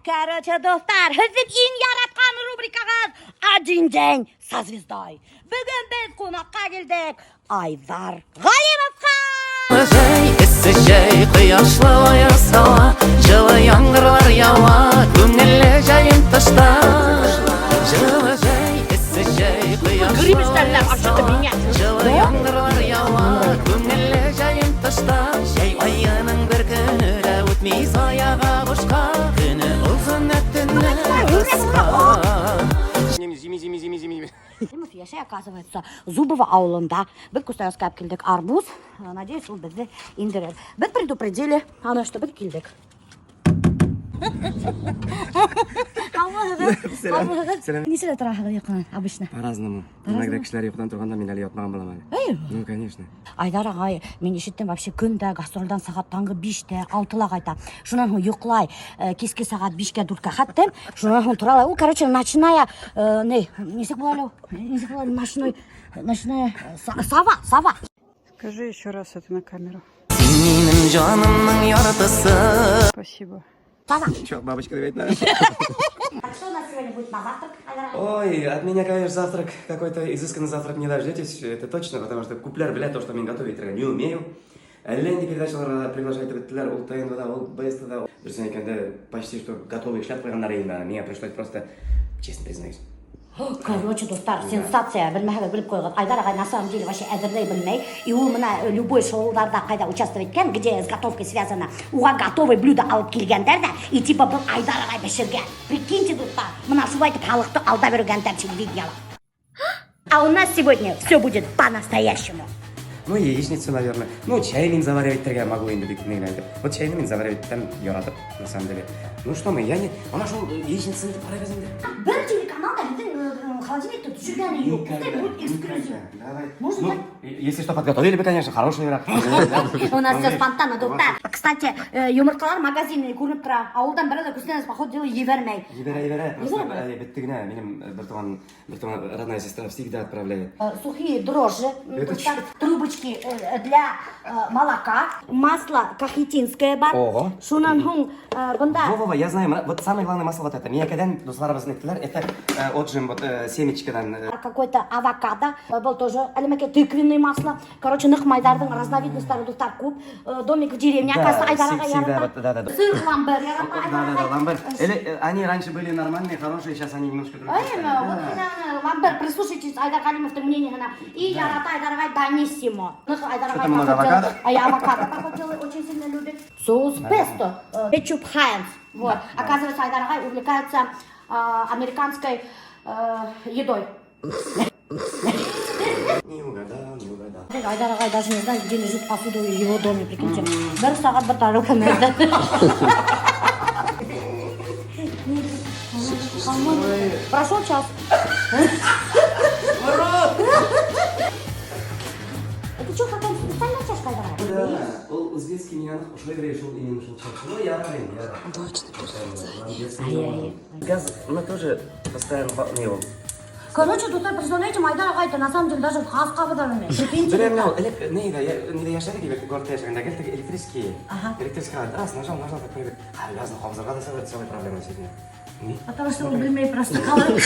Короче, достар, сіздің ең яратқан рубрикағыз «Один день со звездой». Бүгін біз қонаққа келдік Айдар Ғалимовқа. Ісі құяшлы ойырсала, жылы яңғырлар яуа, көңілі жайын тышта. Жылы ісі құяшлы ойырсала, жылы яңғырлар яуа, көңілі жайын тышта. Жай айының бір күні де өтмей саяға құшқа, күні ұзын әттіні қысқа. Зими. Яшай, оказывается, Зубова ауылында. Біз Кустаевская келдік арбуз. Надеюсь, ол бізді индірер. Біз предупредили, что біз келдік. Несел тұрағы ұйқынан, обычно? По-разному. Иногда кішілер ұйқыдан тұрғанда мен әлі ұйқымаған боламын. Ну, конечно. Айдар ағай, мен ешеттен вообще күнді гастрольдан сағат таңғы 5-те, 6-ла қайта. Шунан hún ұйқылай, кеске сағат 5-ке дұртқа қаттым. Шунан hún тұралай. Ол, короче, ночная, несек болалау? Несек болалау? Ночная, сава. Скажи еще раз это на камеру. Сенің жанымның яртысы. Спасибо. Сава. Че, бабочка, давить надо? Что у нас сегодня будет на завтрак, Айдар ағай? Ой, от меня, конечно, завтрак, какой-то изысканный завтрак не дождетесь, это точно, потому что куплер, блядь, то, что мен готовить не умею. Әлемде передачаларға приглашать етілер, ол тайында, ол БСТ-да. Дұрсын екенде почти что готовый шлят қойғандар ейін, меня пришлось просто, честно признаюсь. Короче, достар, сенсация, білмәхәбі біліп қойған. Айдар ағай на самом деле вообще әдірлей білмей. И ол мына любой шоуларда қайда участвовать кен, где с готовкой связано. Уға готовый блюдо алып келгендер да, и типа бұл Айдар ағай бішірген. Прикиньте, достар, мына шулайтып халықты алда берген телевидениялы. А у нас сегодня все будет по-настоящему. Ну, яичницу, наверное. Ну, чайный заваривать я могу индивидуально. Вот чайный мен заваривать там яратып, на самом деле. Ну что мы, я не... Он нашел яичницу, это пора газинде. Бір телеканалда біздің холодильникті түсірген ее. Пускай будет эксклюзив. Давай. Можно ну, так? Если что, подготовили бы, конечно, хороший враг. У нас все спонтанно, достар. Кстати, юмыртқалар магазины көрініп тұра. Ауылдан бірі де күстеніз, походу, дело евермей. Евере. Просто біттігіне, менің бір туған родная сестра всегда отправляет. Сухие дрожжи, трубочки для молока, масло кахетинское бар. Ого. Шунан хун, бунда. Вова, я знаю, вот самое главное масло вот это. Меня когда дусларабызны ктілер, это отжим вот семечкадан. Какой-то авокадо, был тоже алимаке тыквенное масло. Короче, ных майдардың разновидностары достар көп. Домик в деревне, оказывается, Айдар ағай да. Сыр ламбер ярата. Да, ламбер. Или они раньше были нормальные, хорошие, сейчас они немножко другие. Вот ламбер, прислушайтесь Айдар Галимовтың мнениеге. И ярата Айдар ағай даниссимо. Что-то много авокадо? Авокадо, как он делает, очень сильно любит. Соус песто, кетчуп Хайнц. Вот. Оказывается, Айдар ағай увлекается американской едой. Не угадал. Айдар ағай даже не знает, где лежит посуда в его доме, прикиньте. Бір сағат бір тарелка мерді. Прошел час. Это что, какая специальная чашка, Айдар ағай? Да, ол узбекский меня ушел решил и не нашел чашку. Ну, я рад. Точно, перфекция. Газ, мы тоже поставим его. Короче, тут, представляете, Айдар ағай-то на самом деле даже газ қабыдан емес. Не яшари gibi город яшаганда келдік электрический. Электрический раз нажал, так появилось. А газный қобызырға да целая проблема сегодня. Потому что он білмей просто қалай.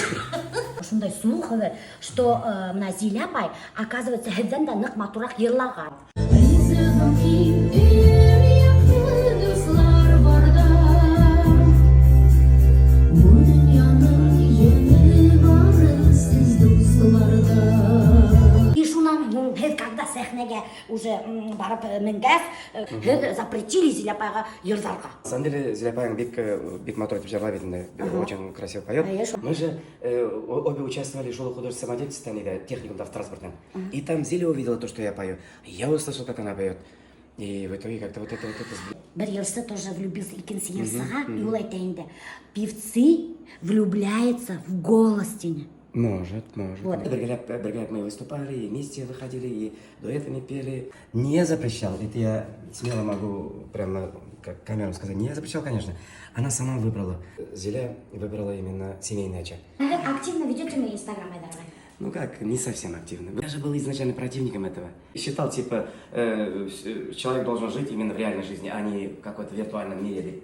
Шундай слух, что мына Зиля апай, оказывается, хедден да нық матурақ ерлаған. Когда сәхнеге уже барып мінгәс, запретили Зиля апайға ерзарға. На самом деле, Зиля апайың бик мотор етіп жырлап еді, очень красиво поет. Мы же обе участвовали в шоу-художественном самодельстве, техникум в транспортном. И там Зиля увидела то, что я пою. Я услышал, как она поет. И в итоге как-то вот это... Бір ерсі тоже влюбился икенсі ерсіға, и ол айтайында. Певцы влюбляются в голостине. Может. Вот. Бергелеп мы выступали, и вместе выходили, и дуэтами пели. Не запрещал, это я смело могу прямо как камеру сказать. Не запрещал, конечно. Она сама выбрала. Зиля выбрала именно семейный очаг. Активно ведете на Инстаграм, Айдар ағай? Ну как, не совсем активно. Я же был изначально противником этого. Считал, типа, человек должен жить именно в реальной жизни, а не в какой-то виртуальном мире.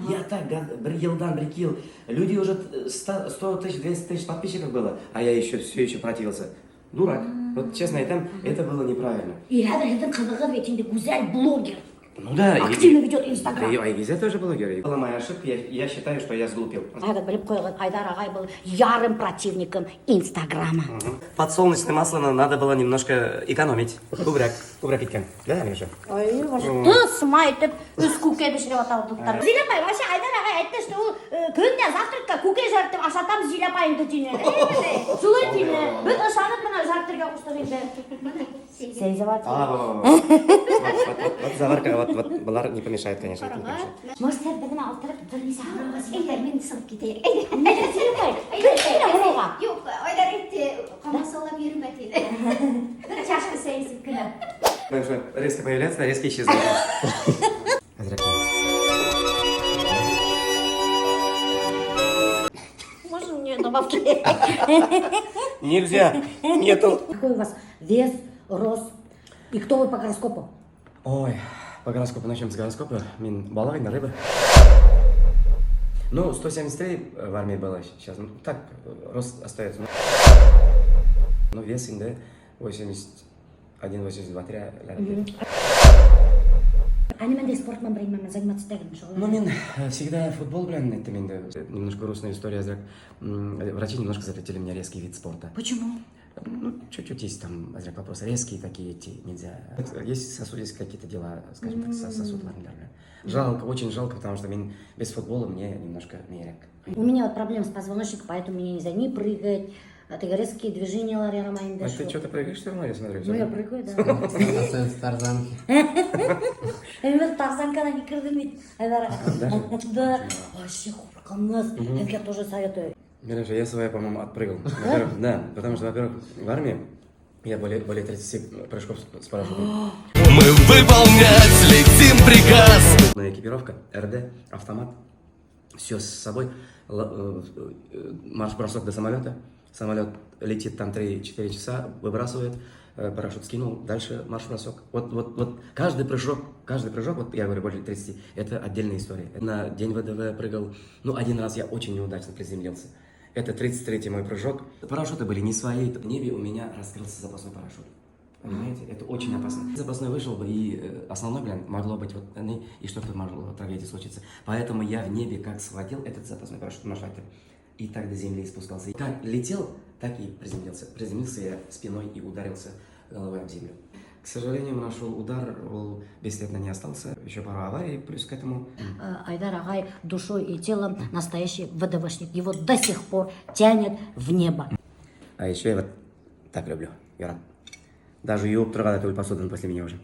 Я так, бір елдан, бір ел. Люди уже 100 тысяч, 200 тысяч подписчиков было, а я все еще противился. Дурак. Вот честно, это было неправильно. И рядом кызыгы ведь гузель блогер. Ну да. Активно ведет Инстаграм. И Айгизе тоже блогер. Была моя ошибка, я считаю, что я сглупил. Айдар біліп қойған, Айдар ағай был ярым противником Инстаграма. Подсолнечное масло надо было немножко экономить. Кубряк кеткен. Да, Миша? Ой, вообще, тысма етіп, өз көке бешіріп аталдықтар. Зилапай, вообще Айдар ағай айтты, что ол күнде завтракка көке жарып ашатам Зилапайыңды түйіне. Жылы түйіне, бүт ашанып мына жарып қостыр енді. Сен заварчик. Вот заварка, вот бұлар не помешает, конечно. это не помешает. Может, сен бірін алдырып, бірін сағырға Егер мен сынып кетейік. Жоқ, Айдар етте қамасалап ерімәтеді. Бір чашка сейсіп күні. Потому что резко появляется, резко исчезает. Можно мне добавки? Нельзя, нету. Какой у вас вес, рост и кто вы по гороскопу? Ой, по гороскопу, начнем с гороскопа. Мен бала, на рыба. Ну, 173 в армии было сейчас. Ну, так, рост остается. Ну, вес инде 81, 82 рядом. А не менде спортмен біреймен заниматься тегін шоу. Ну, мен всегда футбол, блин, это менде. Немножко грустная история. Врачи немножко запретили мне резкий вид спорта. Почему? Ну, чуть-чуть есть там вопросы. Резкие такие идти нельзя. Есть сосудистые какие-то дела, скажем так, сосуд варндарля. Жалко, очень жалко, потому что без футбола мне немножко нерек. У меня вот проблема с позвоночником, поэтому мне нельзя ни прыгать, резкие движения Ларера Майнда. А ты что-то прыгаешь все равно, я смотрю? Ну, я прыгаю, да. С тарзанки. Мен тарзанкадан кірдім. Да. Вообще қорқамыз. Я тоже советую. Мираша, я своя, по-моему, отпрыгал. Во-первых, да, потому что, во-первых, в армии я более 30 прыжков с парашютом. Мы выполнять летим приказ. Экипировка, РД, автомат, все с собой. Марш-бросок до самолета. Самолет летит там 3-4 часа, выбрасывает, парашют скинул, дальше марш-бросок. Вот каждый прыжок, вот я говорю, больше 30, это отдельная история. На день ВДВ прыгал, ну, один раз я очень неудачно приземлился. Это 33-й мой прыжок. Парашюты были не свои. В небе у меня раскрылся запасной парашют. Понимаете? Это очень опасно. Запасной вышел бы, и основной, могло быть вот и что-то могло трагедия случиться. Поэтому я в небе как схватил этот запасной парашют на шахте, и так до земли спускался. И как летел, так и приземлился. Приземлился я спиной и ударился головой об землю. К сожалению, нашел удар, он бесследно не остался. Еще пару аварий плюс к этому. Айдар ағай душой и телом настоящий ВДВшник. Его до сих пор тянет в небо. А еще я вот так люблю, Юрат. Даже юб трогала твою посуду после меня уже.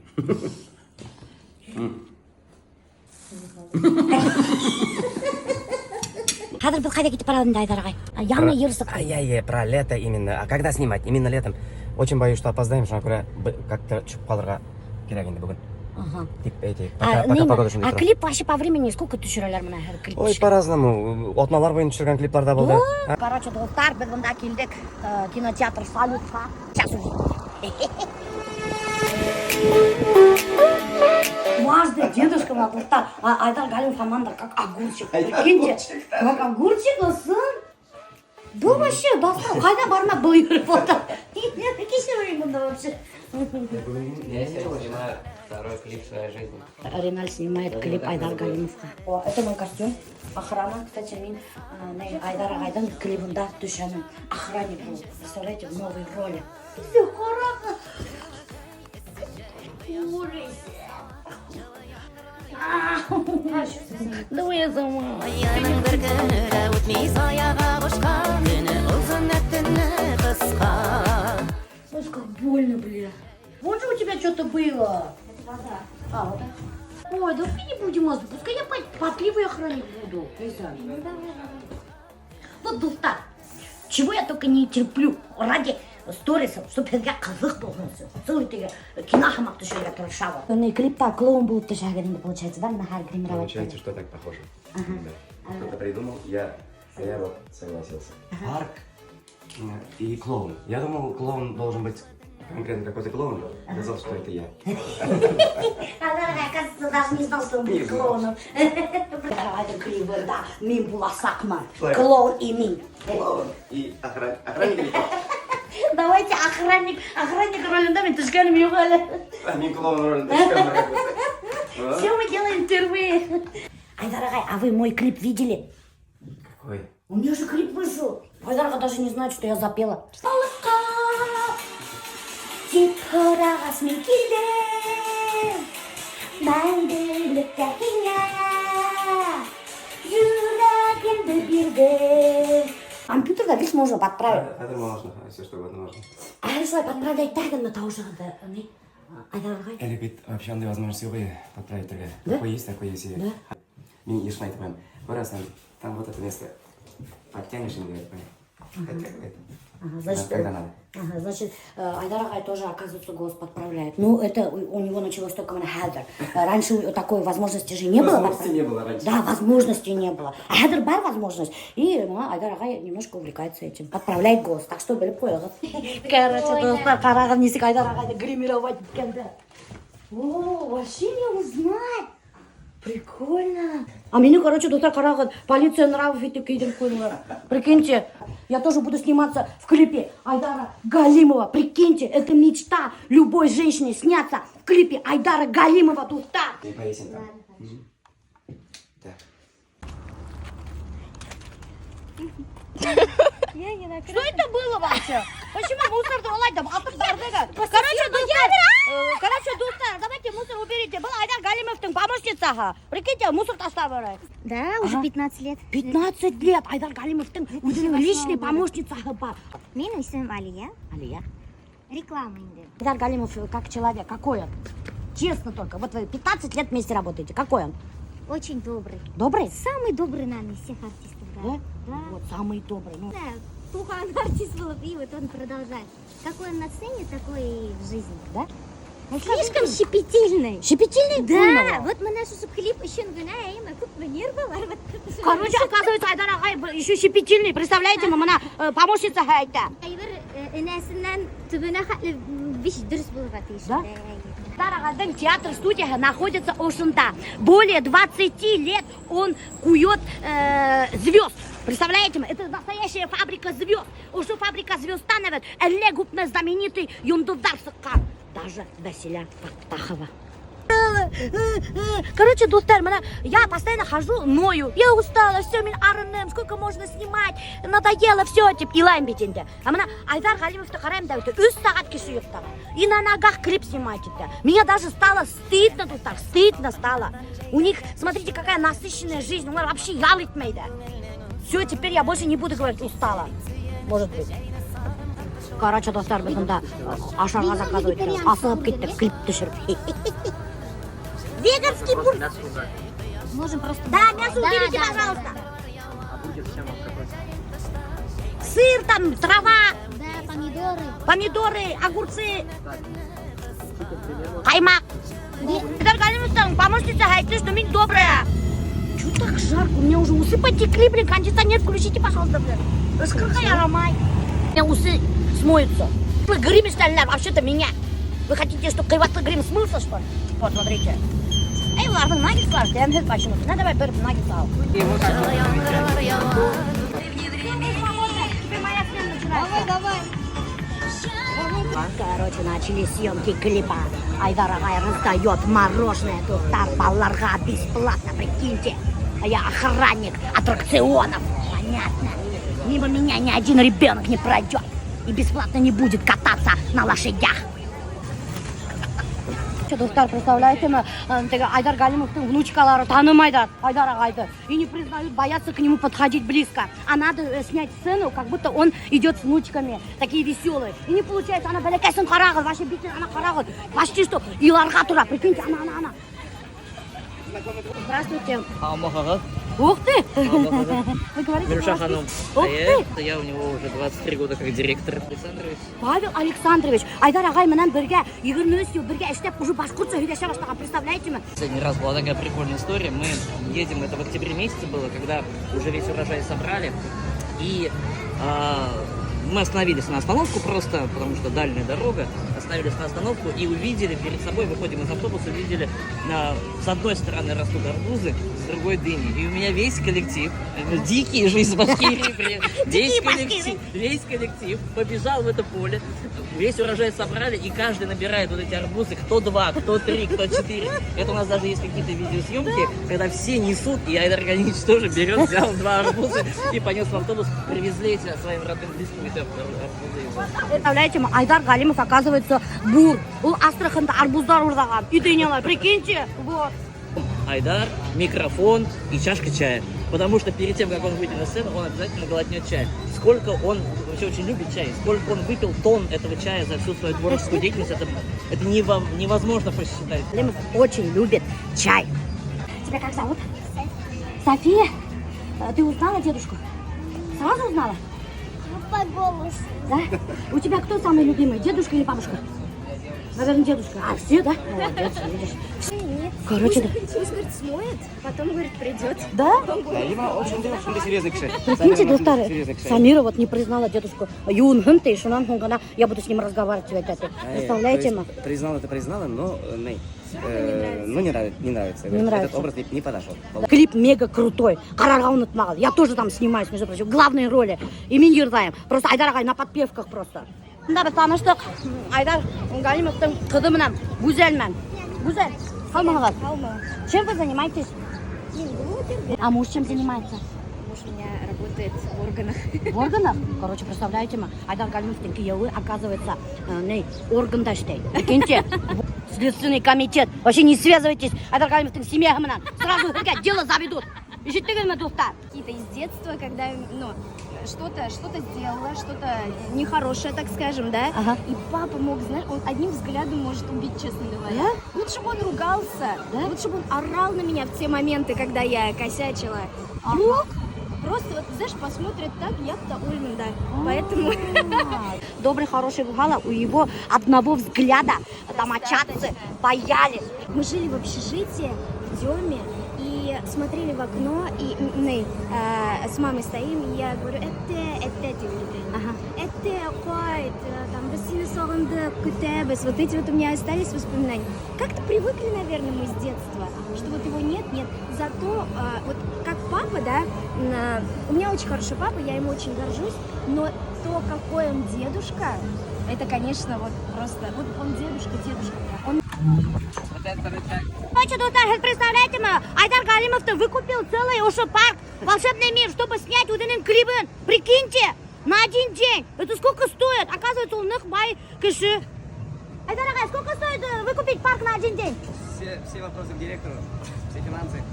Қазір біз қайда кетіп бара жатырмыз Айдар ағай? Яғни ерісіп. Ай-яй-яй, про лето именно. А когда снимать? Именно летом. Очень боюсь, что опоздаем, что как-то чуп қалырға керек енді бүгін. Ага. Пока погода А клип вообще по времени сколько түсірелер мына клип? Ой, по-разному. Отналар бойын түсірген клиптар да болды. Короче, достар, біз мұнда келдік кинотеатр Салютқа. Сейчас Важный дедушка, достар. Айдар Галимов команда как огурчик. Прикиньте, как огурчик, сын. Да вообще, достар, қайда бармақ бұл үйіріп отыр. Кеше мұнда вообще. Я сегодня снимаю второй клип в своей жизни. Реналь снимает клип Айдар Галимовқа. Это мой костюм. Охрана, кстати, мен Айдар ағайдың клибында düşемін. Охранник был. Представляете, в новой роли. Все хорошо. Давай я сама. Ayının bir günü de ötmeyiz ayağa boşka. Günü uzun ettiğini kıska. Ой, как больно, бля. Вот же у тебя что-то было. Це вода. А, вот так. Ой, да мы не будем вас. Пускай я потливый охранник буду. Вот, достар. Чего я только не терплю ради сторисов, чтобы я қызық болған все. Целый ты кинохамак ты шега трошава. Ну и клипта клоун был ты шагадин, получается, да? На Харри гримировать. Получается, что так похоже. Кто-то придумал, я вот согласился. Парк и клоун. Я думал, клоун должен быть конкретно какой-то клоун сказал, что это я. Айдар ағай, оказывается, даже не знал, что он будет клоуном. Айдар кривой, да, мин была сакма. Клоун и мин. Клоун и охранник. Давайте охранник ролында мен түшкенім жоқ әлі. Мен клоун ролында түшкенім. Все мы делаем впервые. Айдар ағай, а вы мой клип видели? Какой? У меня же клип вышел. Айдар ағай даже не знает, что я запела. Тек қорағасымен келдім, мәңгілікке кеңе, жүрегімді бердім. Компьютерда весь можно подправить. Это можно, все что угодно можно. А если подправлять так, на того же Айдар ағай. Ребят, вообще андай возможности вы подправить только. Такой есть. Да? Мен ешқай айтпаймын. Раз там вот это место подтянешь и не говорит, хотя это. Ага, значит, Когда надо. Ага, значит, Айдар ағай тоже, оказывается, голос подправляет. Ну, это у него началось только на Хадер. Раньше такой возможности же не было. Возможности не было раньше. Да, возможности не было. А Хадер была возможность. И Айдар ағай немножко увлекается этим. Подправляет голос. Так что біліп қойыңыз. Короче, достар, қарағым несек Айдар ағайды гримировать еткенді. О, вообще не узнать. Прикольно. А меня, короче, достар, қарағым, полиция нравов етіп кейдіріп қойдыңдар. Прикиньте, я тоже буду сниматься в клипе Айдара Галимова. Прикиньте, это мечта любой женщины сняться в клипе Айдара Галимова. Достар. И повесим там. Так. Что это было вообще? Почему мусор там? Короче, достар, давайте мусор уберите. Был Айдар Галимовтың помощница. Прикиньте, мусор таставырай. Да, уже 15 лет. 15 лет Айдар Галимовтың өзінің личный помощницасы бар. Менің исемім Алия. Алия. Реклама инде. Айдар Галимов как человек, какой он? Честно только, вот вы 15 лет вместе работаете, какой он? Очень добрый. Добрый? Самый добрый, наверное, из всех артистов. Да? Да. Вот, самый добрый. Ну. Да, плохо он артист был, и вот он продолжает. Какой он на сцене, такой и в жизни. Да? Ну, Слишком щепетильный. Щепетильный? Да, Поняла. вот мы наш клип еще гуляем, тут нервы. Короче, оказывается, Айдар ағай еще щепетильный. Представляете, мына помощница айтты. Инесінен түбіне қатлы биш дұрыс болуға тиіс. Да? Айдар ағайдың театр студиясы находится Ошында. Более 20 лет он кует звезд. Представляете, это настоящая фабрика звезд. Ушу фабрика звезд становит әлле гупны знаменитый Юндудар сыққан. Даже Василя Фаттахова. Короче, достар, я постоянно хожу, ною. Я устала, все, мен арыным, сколько можно снимать, надоело, все, типа, илайым бетенде. А мына Айдар Галимовты қараймын да, 3 сағат кеші ұйықтаған. И на ногах клип снимать. Меня даже стало стыдно, достар, стыдно стало. У них, смотрите, какая насыщенная жизнь, олар вообще ял етмейді. Все, теперь я больше не буду говорить устала. Может быть. Короче, достар, біз мұнда ашарға заказывать. Асығып кеттік, клип түсіріп. Веганский бургер. Можем просто... Да, мясо уберите, пожалуйста. А бургер с чем какой? Сыр там, трава, Да, помидоры. помидоры, огурцы, каймак. Айдар Галимовтың помощница айтты, что мен добрая. Чё так жарко? У меня уже усы потекли, блин, кондиционер включите, пожалуйста, блин. Ышқырға ярамай. У меня усы смоются. Вы грим стальная, вообще-то меня. Вы хотите, чтобы криватый грим смылся, что ли? Вот, смотрите. Эй, ладно, наггетс бар, я не почему. Ну, давай, бір наггетс ал. Короче, начали съемки клипа. Айдар ағай раздает мороженое тут балларға бесплатно, прикиньте. А я охранник аттракционов. Понятно. Мимо меня ни один ребенок не пройдет. И бесплатно не будет кататься на лошадях. Что, достар, представляете, Айдар Галимовтың внучкалары танымайды Айдар ағайды. И не признают, боятся к нему подходить близко. А надо снять сцену, как будто он идет с внучками, такие веселые. И не получается, она бәләкәсін қарағыз, вообще битін она қарағыз. Почти что иларға тұра, прикиньте, она. Здравствуйте. Ух ты! Вы говорите, Мируша Ханум. Ух ты! Я у него уже 23 года как директор. Александрович. Павел Александрович, Айдар ағай менен бірге, 20 жыл бірге іштеп, уже башқұртша сөйлесе бастаған, представляете ме? Последний раз была такая прикольная история. Мы едем, это в октябре месяце было, когда уже весь урожай собрали. И мы остановились на остановку просто, потому что дальняя дорога. Остановились на остановку и увидели перед собой, выходим из автобуса, увидели, с одной стороны растут арбузы, с другой дыни. И у меня весь коллектив, дикие же из Башкирии, весь коллектив побежал в это поле, весь урожай собрали, и каждый набирает вот эти арбузы, кто 2, кто 3, кто 4. Это у нас даже есть какие-то видеосъемки, когда все несут, и Айдар Галимов тоже берет, взял 2 арбуза и понес в автобус, привезли эти своим родным близким эти арбузы. Представляете, Айдар Галимов, оказывается, бур. Он Астраханда арбуздар урдаган. И дыняла, прикиньте. Вот. Айдар, микрофон и чашка чая. Потому что перед тем, как он выйдет на сцену, он обязательно глотнет чай. Сколько он вообще очень любит чай, сколько он выпил тонн этого чая за всю свою творческую деятельность, это невозможно посчитать. Галимов очень любит чай. Тебя как зовут? София. Ты узнала дедушку? Сразу узнала? По голосу. Да? У тебя кто самый любимый, дедушка или бабушка? Наверное, дедушка. А, все, да? Молодец, видишь. Нет. Короче, да. Пусть, говорит, смоет, потом, говорит, придет. Да? Серьезный кишай. Прикиньте, достар, Самира вот не признала дедушку. Юн Хунты, и Шунан Хунгана, я буду с ним разговаривать. Представляете, ма? Признала, но не нравится. Не нравится. Этот образ не подошел. Клип мега крутой. Караргаун отмал. Я тоже там снимаюсь, между прочим. Главные роли. И Мингирдаем. Просто Айдар Агай на подпевках просто. Да, біз таныштық. Айдар Галимовтың қызы менен Гүзелмен. Гүзел, қалмаңыз. Чем вы занимаетесь? А муж чем занимается? Муж у меня работает в органах. В органах? Короче, представляете, ма, Айдар Галимовтың күйеуі, оказывается, органда штей. Прикиньте, Следственный комитет. Вообще не связывайтесь Айдар Галимовтың семьясы менен. Сразу дело заведут. Ишеттіңіз, достар? Какие-то из детства, когда, что-то сделала, что-то нехорошее, так скажем, да? Ага. И папа мог, знаешь, он одним взглядом может убить, честно говоря. Да? Лучше бы он ругался, Да? лучше бы он орал на меня в те моменты, когда я косячила. Мог просто, вот, знаешь, посмотрит так, я-то Ольман, да. Поэтому... Добрый, хороший Гала, у его одного взгляда домочадцы боялись. Мы жили в общежитии, в доме, и смотрели в окно, и с мамой стоим, и я говорю, это Кайт, там, Россия Соганда, Кутебес, вот эти вот у меня остались воспоминания. Как-то привыкли, наверное, мы с детства, что вот его нет, зато вот как папа, да, у меня очень хороший папа, я ему очень горжусь, но то, какой он дедушка, это, конечно, вот просто, вот он дедушка, он... Короче, достар, представляете, Айдар Галимов-то выкупил целый парк, волшебный мир, чтобы снять вот этот клип. Прикиньте, на один день. Это сколько стоит? Оказывается, у них бай кэши. Айдар Агай, сколько стоит выкупить парк на один день? Все вопросы к директору, все финансы.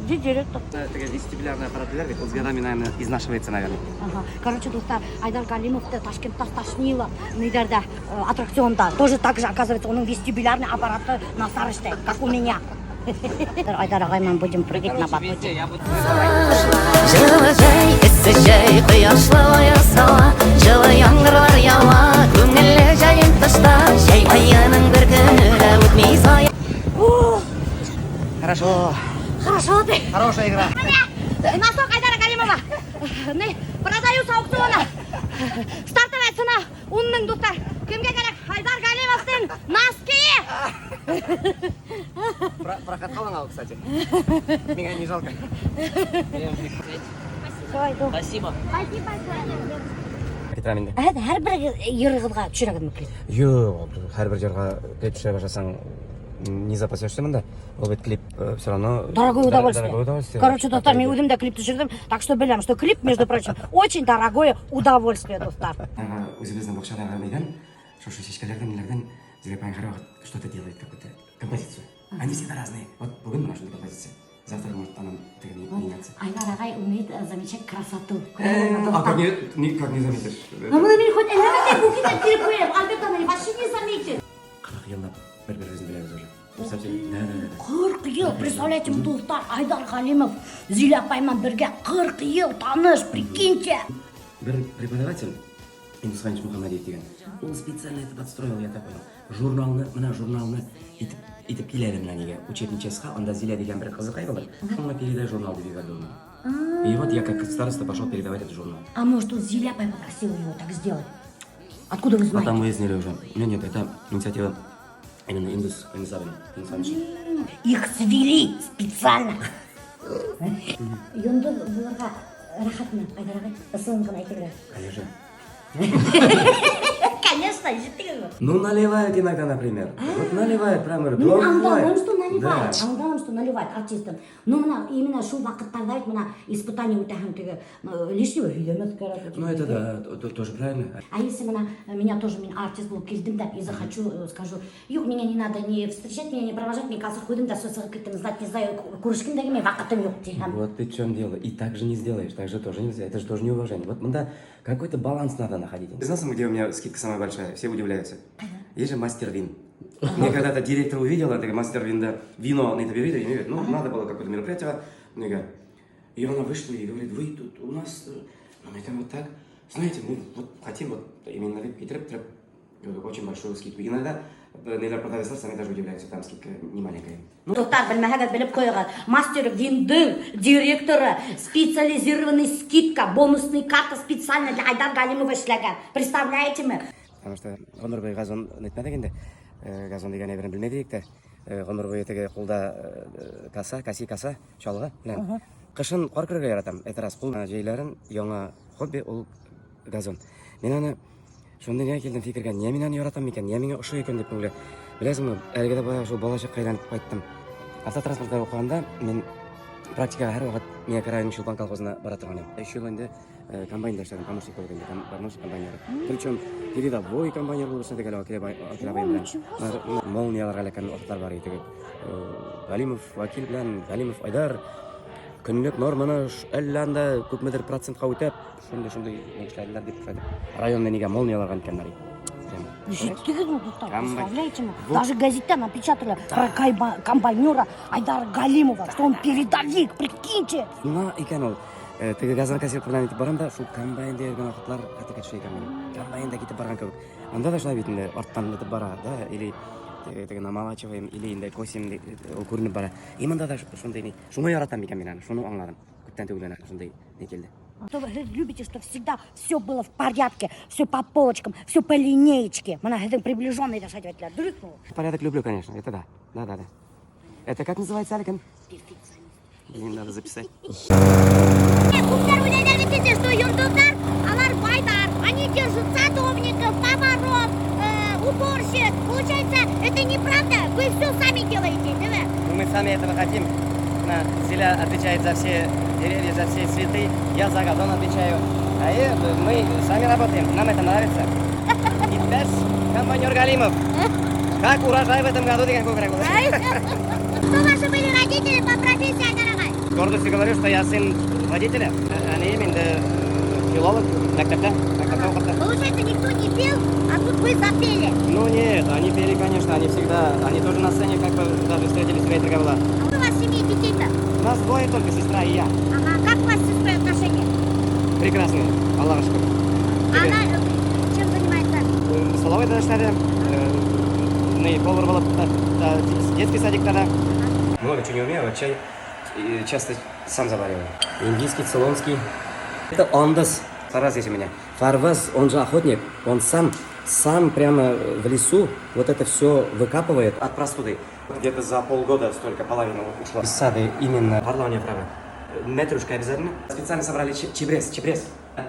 Где директор? Это вестибулярный аппарат, он с годами, наверное, изнашивается, наверное. Ага. Короче, достар, Айдар Галимов-то Ташкентта стошнило, аттракционда. Тоже так же, оказывается, он вестибулярный аппарат на старости, как у меня. Айдар Агай, мы будем прыгать на батуте. Жылы жай, эссе жай, құяшлы оясала, жылы яңғырлар яуа, көңілі жайын тышта, жай айының бір күні да өтмей сая. Хорошо. Хорошо ты. Хорошая игра. Носок Айдара Галимова. Продаю с аукциона. Стартовая цена 10 000, достар. Кімге керек? Айдар Галимовтың носки. Прокатка ломал, кстати. Меня не жалко. Спасибо. Кетірамende. Әрбір ер қызға жүрегін мүкіледі. Yok, her bir жерге клип түшіре башасаң, не запасешься мында. Ол бет клип все равно... Дорогое удовольствие. Короче, достар, мен өзім де клип түсірдім, так что білем, что клип, между прочим, очень дорогое удовольствие, достар. Өзіміздің бақшадан қармайдан, шошу шешкелерден, нелерден, бізге пайын қарауға что-то делает, какую-то композицию. Они всегда разные. Вот бүгін мына шындай композиция. Завтра может анам тігіне меняться. Айдар Агай умеет замечать красоту. А как не заметишь? Но мы хоть элементы букета перепоем, Альбертовна вообще не заметит. 40 yılda bir-birimizin bilemiz уже. Представьте, да. 40 yıl, представляете, достар, Айдар Галимов, Зиля апаймен бірге 40 yıl таныш, прикиньте. Bir преподаватель, Индусханич Мухаммадиев деген, он специально это подстроил, я так понял. Журналны итіп келеді мына неге, учебный частьқа, онда Зиля деген бір қызы қай болыр, шоңға передай журнал деп берді оны. И вот я как староста пошел передавать этот журнал. А может, он Зиляпой попросил его так сделать? Откуда вы А знаете? там выяснили уже. Нет, это инициатива именно Индусавина. Их свели специально. Йонды бұларға рахатына қайдарағай, ысылыңғын айтырға. Конечно. Конечно, жеттігін. Ну, наливают иногда, например. Вот наливают прямо. Ну, аңдауым, что Да. наливает, аңдауым, что наливает артистам. Ну, мына, именно шу вақыттарда ведь мына испытание өтәһін тегі лишнего видеомет короче. Ну, это да, тоже правильно. А если мына, меня тоже, мен артист болып келдім да, и захочу, скажу, юг, меня не надо не встречать, меня не провожать, мен қазір қойдым да, сөз кеттім, знать не знаю, көрішкімдегі мен вақытым жоқ дейгім. Вот ты в чем дело. И так же не сделаешь, так же тоже нельзя. Это же тоже неуважение. Вот да, какой-то баланс надо находить. Ты знаешь, где у меня скидка самая большая? Все удивляются. Есть же мастер вин. Мне когда-то директор увидел, это мастер вин, вино на это берет, и говорит, ну, надо было какое-то мероприятие. И она вышла и говорит, вы тут у нас, ну, это вот так. Знаете, мы вот хотим вот именно треп очень большую скидку. Иногда, наверное, продавцы сами даже удивляются, там скидка не маленькая. Тоқтар білмәгәт біліп қойған. Мастер виндің директоры, специализированный скидка, бонусный карта специально для Айдар Галимова эшләгән. Представляете ме? Потому что ғұмыр бойы газон нетмеді енді. Газон деген әбірін білмедік те. Ғұмыр бойы теге қолда касса, шалға. Қышын қор кірге яратам. Это раз қол жейлерін, яңа хобби ол газон. Мен аны шонда не келдім фикірге, не мен аны яратам екен, не менге ұшы екен деп көңілі. Білесің ме, әлгіде баяғы жол болашақ қайланып қайттым. Автотранспортта оқығанда мен практикаға әр уақыт Миякрайның Шолпан колхозына бара тұрған едім. 3 жыл енді комбайнда эшләдем, помощник болып енді, помощник комбайнер. Причем передовой комбайнер болып эшләдек әле Акилабай белән. Молнияларга эләккән вакытлар бар иде. Галимов Вакил белән Галимов Айдар көнлек норманы әллә анда күпмедер процентка үтәп, шундый эшләделәр дип әйтеп. Районда нигә молнияларга иткәннәр иде. Жеттігін Тоқтар, представляете ме? Даже газетте напечатали про комбайнера Айдара Галимова, что он передовик, прикиньте. Нема икән ул. Теге газон кассир белән итеп барам да, шул комбайн дигән вакытлар хәтта кеше икән минем. Комбайнда китеп барган кебек. Анда да шулай бит инде, арттан итеп бара, да, или теге намалачываем, или инде косим ул күренеп бара. И монда да шундый, шуны яратам икән мин аны, шуны аңладым. Күптән түгел шундый не келде. То вы любите, что всегда все было в порядке, все по полочкам, все по линеечке. Мы на этом приближенные решать ведь дрыхнул. Порядок люблю, конечно, это да. Да. Это как называется, Аликан? Перфекционист. Надо записать. Куптар ойлайдар кетсе, что юнтуктар, алар байдар, они держат садовников, поваров, уборщиц. Получается, это неправда, вы все сами делаете, да? Ну, мы сами этого хотим. Зиля отвечает за все деревья, за все цветы, я за газон отвечаю. А мы сами работаем, нам это нравится. И теперь комбайнер Галимов. Как урожай в этом году, ты какой враг? Кто ваши были родители по профессии, Айдар Агай? С гордостью говорю, что я сын водителя, они именно филолог, доктора. Получается, никто не пел, а тут вы запели. Ну нет, они пели, конечно, они тоже на сцене как бы даже встретились, ветрика была. А у вас в семье детей-то? У нас двое только, сестра и я. Ага, как у вас с сестрой отношения? Прекрасные, Аллах шкур. Она чем занимается? Столовой да эшләде, повар булып, детский садик тогда. Много чего не умею, а чай часто сам завариваю. Индийский, цейлонский. Это ондас. Фарваз есть у меня. Фарваз, он же охотник, он сам прямо в лесу вот это все выкапывает от простуды. Где-то за полгода столько половина ушло. Из сада именно горлование правое. Метрушка обязательно. Специально собрали чебрец.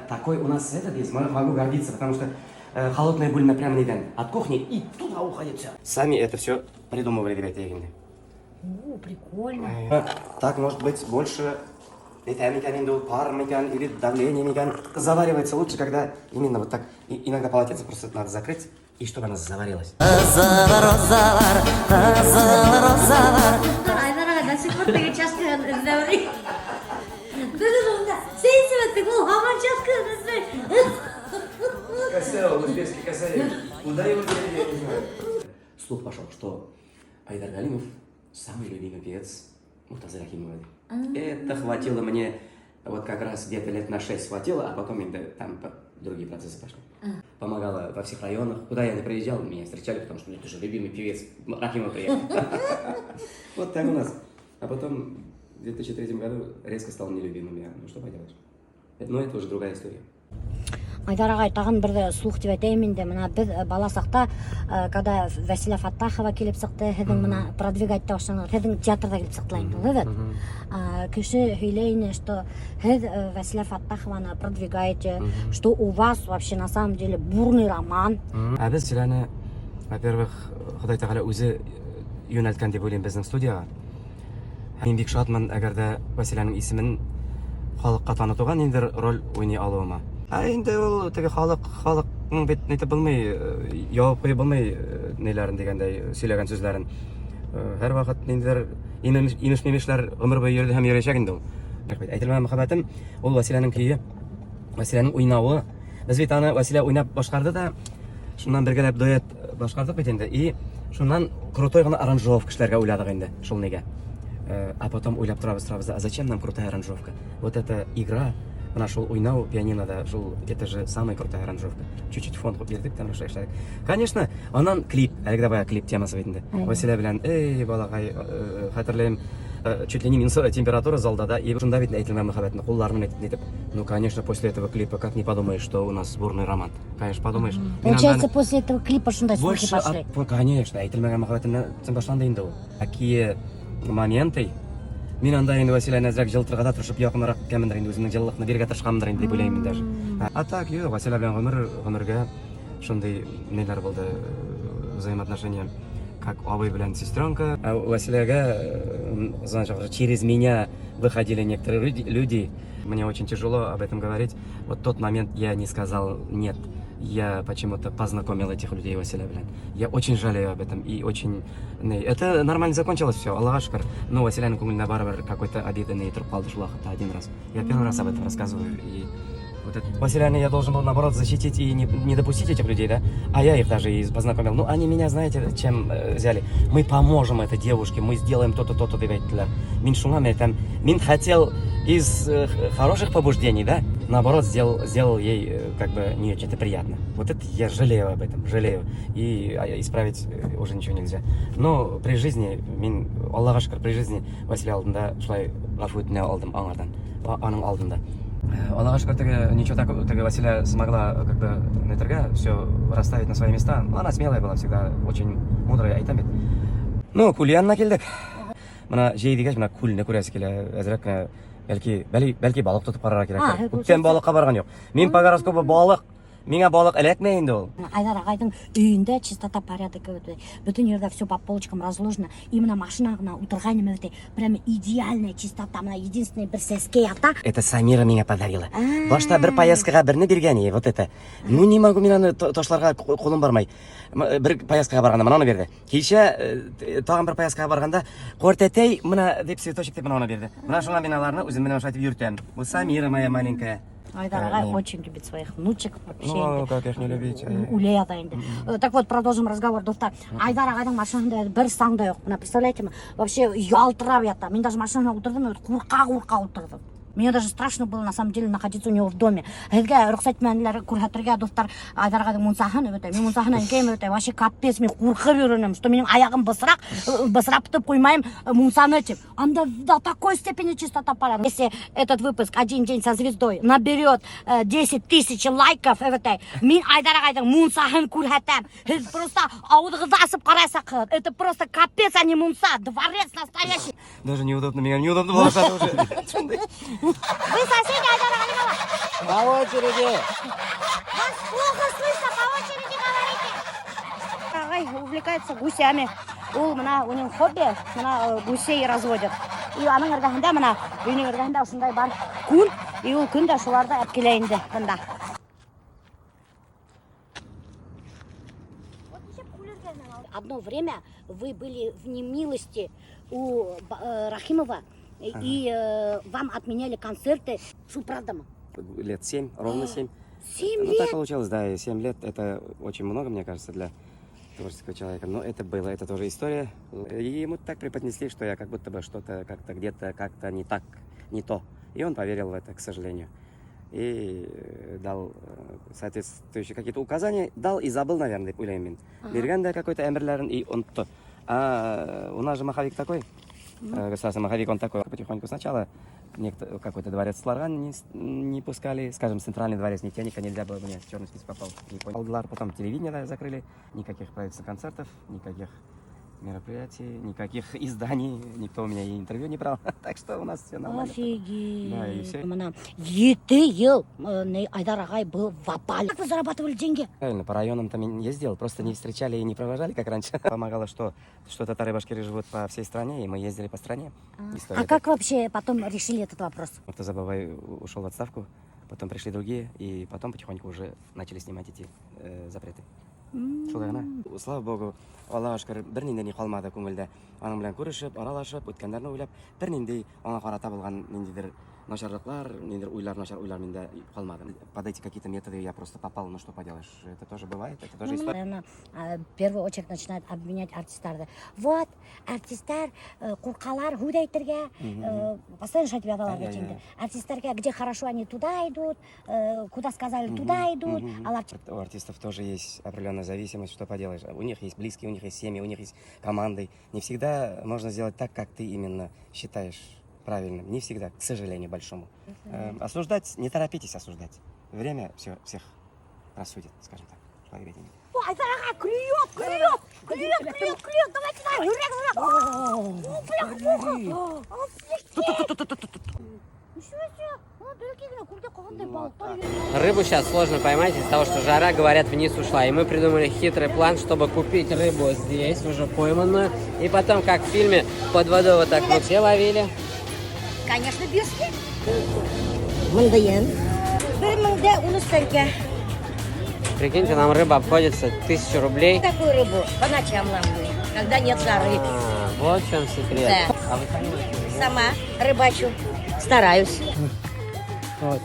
Такой у нас этот есть, могу гордиться, потому что холодная буль прямо не ден. От кухни и туда уходит все. Сами это все придумывали, ребята, егинды. О, прикольно. Так, может быть, больше пар или давление. Заваривается лучше, когда именно вот так. И иногда полотенце просто надо закрыть, и чтобы она заварилась. Айдар Агай, до сих пор ты часто говоришь. Ты был гаман часто. Косял, узбекский косарь. Куда его делали, я не знаю. Слух пошел, что Айдар Галимов самый любимый певец Муртазы Рахимовой. Это хватило мне, вот как раз где-то лет на 6 хватило, а потом там другие процессы пошли. Помогала во всех районах. Куда я не приезжал, меня встречали, потому что это же любимый певец Рахимов приехал. Вот так у нас. А потом 2003 году резко стал нелюбимым я. Ну что поделаешь. Но это уже другая история. Айдар ағай, тағын бірді слух деп айтайын мен де, мына біз бала сақта, когда Василя Фаттахова келіп сықты, хедің мына продвигать тауышыңыз, хедің театрда келіп сықтылайын, evet. Кіші хейлейне, что хед Василя Фаттахованы продвигаете, что у вас вообще на самом деле бурный роман. А біз Селяны, во-первых, Құдай тағала өзі юнәлткән деп ойлаймын біздің студияға. Мен бик шатмын, әгәр дә Василяның исемен халыққа танытуға нендер роль ойнай алуыма. Енді ол теге халықның бет нетіп білмей, жауап қойып білмей нелерін дегендей сөйлеген сөздерін. Әр вақыт нендер имеш-мемешлер ғұмыр бойы ерді һәм ерешек енді ол. Әйтілмәген махаббатым, ол Василяның күйі, Василяның ойнауы. Біз бит аны Василя ойнап башқарды да, шуннан бергәләп дуэт башқардық бит енді. И шуннан крутой ғана аранжировка кешеләргә уйладык инде, шул неге. А потом уйлап торабыз, а зачем нам крутая аранжировка? Вот эта игра, мына шул уйнау пианинода, шул это же самая крутая аранжировка. Чуть-чуть фон куп бирдик, там эшләдек. Конечно, анан клип, әлегә бая клип темасы бит инде. Василя белән, балагай, хәтерләйм, чуть ли не минус температура залда, да, и шунда бит әйтелгән мөхәббәтне кулларны әйтеп. Ну, конечно, после этого клипа как не подумаешь, что у нас бурный роман. Конечно, подумаешь. Получается, после этого клипа шундай слухи больше, пошли. Конечно, әйтелмәгән мөхәббәтне башланды инде ул. Такие моменты. Мин анда инде Василя нәзрәк җылтыргада тырышып якынрак кемендер инде үземнең җылылыкны биргә тырышкандыр инде дип уйлыйм даже. А так, Василя белән гомергә шундый неләр булды, взаимоотношения, как абый белән сестренка. А Василяга, значит, через меня выходили некоторые люди. Мне очень тяжело об этом говорить. Вот тот момент я не сказал нет. Я почему-то познакомил этих людей Василя белән. Я очень жалею об этом и очень... Это нормально закончилось все, Аллаха шүкір. Но Василяның күңеліне барыбер какой-то обида не тұрып қалды шул вакытта один раз. Я первый раз об этом рассказываю. И вот это... Василяны я должен был наоборот защитить и не допустить этих людей, да? А я их даже и познакомил. Ну, они меня, знаете, чем взяли? Мы поможем этой девушке, мы сделаем то-то, то-то, девайтилар. Мин шуңа мин хотел из хороших побуждений, да? Наоборот, сделал ей как бы не очень-то приятно. Вот это я жалею об этом, жалею. И исправить уже ничего нельзя. Но при жизни, Аллаха шүкір, при жизни Василя алдында шулай ғафу өтіне алдым аңардан, аның алдында. Аллаха шүкір, ничего так, Василя смогла как бы нетергә все расставить на свои места. Она смелая была всегда, очень мудрая, айтам бит. Ну, күл янына келдік. Мына жей дигәч, мына күлне күрәсе килә, әзрәк Бәлки балык тотып карарга кирәк. Күптән балыкка барган юк. Мин по гороскопу балык, миңа балык эләкмәй инде ул. Айдар ағайдың үйінде чистота порядок бүтін жерде все по полочкам разложено. Именно машинағына утырғаным өте прямо идеальная чистота. Мына единственный бір сәске ята. Это Самира меня подарила. Башта бір поездкага берне биргән ие, вот это. Ну не могу мин аны ташларга колым бармай. Бір поездкага барганда мына аны берде. Кичә тагын бір поездкага барганда кортәтәй мына дип цветочек дип мына берде. Мына шуңа биналарны үзем менә шайтып йөртәм. Бу Самира моя маленькая. Айдар ағай очень любит своих внучек. Ну, как их не любить. Улеяда инде. Так вот, продолжим разговор, достар. Айдар ағайдың машинында бір сан да жоқ. Мына представляете ма? Вообще ялтырап ята. Мен даже машинада отырдым, қурқа отырдым. Мне даже страшно было на самом деле находиться у него в доме. Хәзгә рөхсәт мәнләре күрһәтергә достар Айдар ағайдың мунсаһын өтә. Мен мунсаһынан кем өтә. Вообще капец, мен куркып йөренем, что менің аяғым бысрап тып қоймайым мунсаны өтеп. Анда до такой степени чистота порядок. Если этот выпуск «Один день со звездой» наберет 10 тысяч лайков, мен Айдар ағайдың мунсаһын күрһәтәм. Һез просто ауыдығызды асып қарайсақ, это просто капец, а не мунса, дворец настоящий. Даже неудобно, меня неудобно было уже. Вы соседи, Айдар Алимова? По очереди. Вас плохо слышно, по очереди говорите. Ағай увлекается гусями. У него хобби, гусей разводят. И аның ырғасында, үйінің ырғасында осындай бар күн, и ол күн де шуларды әпкелейінді бұнда. Одно время вы были в немилости у Рахимова, и вам отменяли концерты. Что, правда? Лет 7, ровно 7. 7 Ну, лет? так получилось, да, и 7 лет это очень много, мне кажется, для творческого человека. Но это было, это тоже история. И ему так преподнесли, что я как будто бы что-то как-то где-то как-то не так, не то. И он поверил в это, к сожалению. И дал соответствующие какие-то указания, дал и забыл, наверное, деп ойлаймын мен. Берген да какой-то әмірлерін и он то. А у нас же маховик такой. Государственный маховик, он такой. Потихоньку сначала какой-то дворец Сларган не пускали. Скажем, центральный дворец Нефтяника нельзя было, мне в черный список попал. Не понял. Потом телевидение закрыли. Никаких правительственных концертов, никаких мероприятий, никаких изданий. Никто у меня и интервью не брал. Так что у нас все нормально. Офигеть. Да, и все. Мына 7 ел Айдар Агай был в опале. Как вы зарабатывали деньги? Правильно, по районам там ездил, просто не встречали и не провожали, как раньше. Помогало, что татары-башкиры живут по всей стране, и мы ездили по стране. А как вообще потом решили этот вопрос? Муртаза-бабай ушел в отставку, потом пришли другие, и потом потихоньку уже начали снимать эти запреты. Шулай гана. Слава богу, Аллаға шүкір, бір нендей қалмады көңілде. Аның белән күрешеп, аралашып, өткәннәрне уйлап, бір нендей аңа карата булган ниндидер начарлыклар, ниндидер начар уйлар миндә калмады. Под эти какие-то методы я просто попал, ну что поделаешь, это тоже бывает, это тоже история. Наверное, в первую очередь начинают обвинять артистерді. Вот, артистер, куркалар, худайтерге, постоянно шать вядаларга теңді. Артистерге, где хорошо, они туда идут, куда сказали, туда идут. У артистов тоже есть определенная зависимость, что поделаешь. У них есть близкие, у них есть семьи, у них есть команды. Не всегда можно сделать так, как ты именно считаешь правильным. Не всегда, к сожалению, большому. Осуждать, не торопитесь осуждать. Время всех рассудит, скажем так. Поверьте мне. Айдар Агай, клюет, давайте. Рыбу сейчас сложно поймать из-за того, что жара, говорят, вниз ушла. И мы придумали хитрый план, чтобы купить рыбу здесь, уже пойманную. И потом, как в фильме, под водой вот так вот все ловили. Конечно, бирски. Мандаян. Бирманде унустельке. Прикиньте, нам рыба обходится 1000 рублей. Такую рыбу по ночам ловлю, когда нет жары. Вот в чем секрет. Да. А вы сами? Сама рыбачу. Стараюсь. Вот.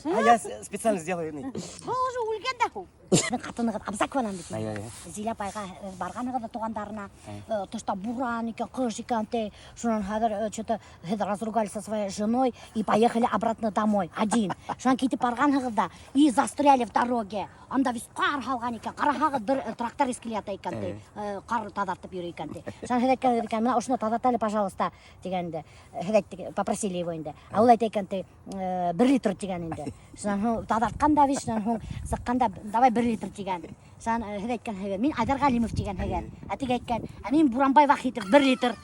А я специально сделаю. Қатыныға абзакванан дейтін. Зиля пайға барғаныға да туғандарына, то, что буран екен, қыш екен, шунан хәдір разругались со своей женой и поехали обратно домой, один. Шунан кетіп барғаныға да и застряли в дороге. Анда весь қар қалған екен, қарағағы бір трактор ескелеті екен, қар тадартып үйрей екен. Шунан хәдәткен екен, мына ұшына тадартали, пожалуйста, дегенде, попросили его енді. А ол айта екен, 1 литр деген енді. Шунан тадартқан да весь, шунан сыққанда, давай 1 литр деген. Сан хәдәткен хәгәр, мен Айдар Галимов деген хәгәр. Атыга әйткән, мен Буранбай Вахитов 1 литр.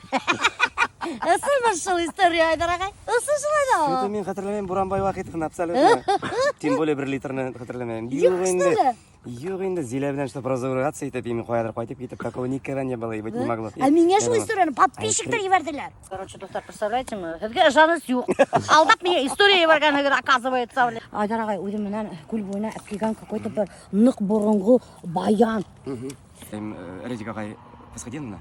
Ысыл шул история Айдар агай. Ысыл шулай да. Это мен хәтерләмәйм Буранбай Вахитовны абсолютно. Тем более 1 литрны хәтерләмәйм. Юк инде, Зиля белән что разругаться итеп, ими куядыр кайтып китеп, такого никогда не было и быть не могло. А меня шул историяны подписчиктер ебәрделәр. Короче, достар, представляете, хәзгә жаныс юк. Алдап меня история ебәргән хәзер оказывается. Айдар агай үзе менән күл буена әпкигән какой-то бер нык борынгы баян. Редик агай Фасхадиновна,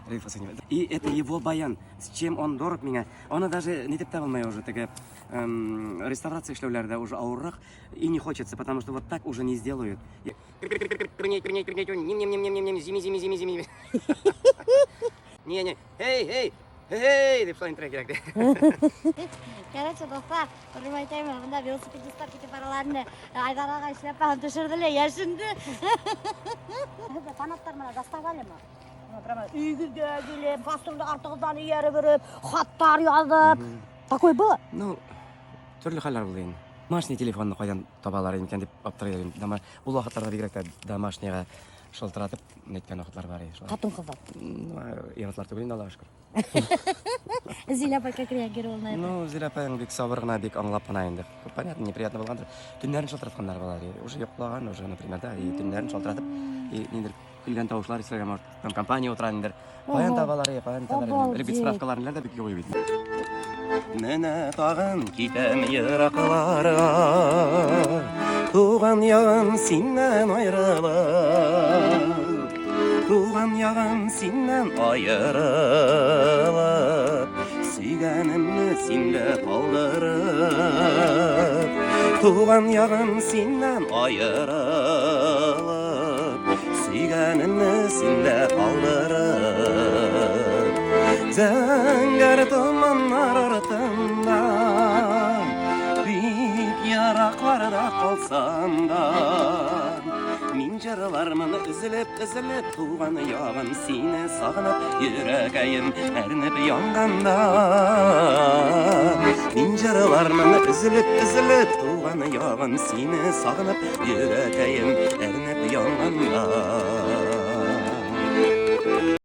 и это его баян. С чем он дорог меня. Он даже не тип моя уже такая реставрация эшләүләрдә уже ауыррак и не хочется, потому что вот так уже не сделают. Зими. Не, эй, деп солай трек керек. Короче, достар, көрмәйтәйме, мында велосипедисттар кетіп бараларны Айдар агай шляпасын төшерделәр, яшынды. Фанаттар менә заставалымы? Прямо үйгіге келіп, кастрюльді артығыздан ияры беріп, хаттар язып. Такой было? Ну, түрлі хәлләр булды инде. Домашний телефонны кайдан табалар икән дип аптырый идем. Ул вакытларда бигрәк тә домашнийга шылтыратып әйткән вакытлар бар иде. Хатын-кызлар. Иратлар түгел инде, Аллаһка шөкер. Зиля апа как реагировала на это? Ну, Зиля апаң бик сабыр гына, бик аңлап кына инде. Понятно, неприятно булгандыр. Төннәрен шылтыратканнар була. Уже йоклаган, уже, например, да, и төннәрен шылтыратып, и ниндер килгән тавышлар исәгә может, там компания утыра ниндер. Каян табалар, каян табалар. Ребит справкаларны да бик югый бит. Менә тагын китәм еракларга, туган ягым синнән аерылып, туган ягым синнән аерылып, сөйгәнемне синдә калдырып, туган ягым синнән аерылып, сөйгәнемне синдә калдырып, зәңгәр томаннар артында бик яракларда калсам да, жырlarмын үзіліп туған яғым сені сағынып жүрегім әрніп янғанда мен жырlarмын үзіліп туған яғым сені сағынып жүрегім әрніп янғанда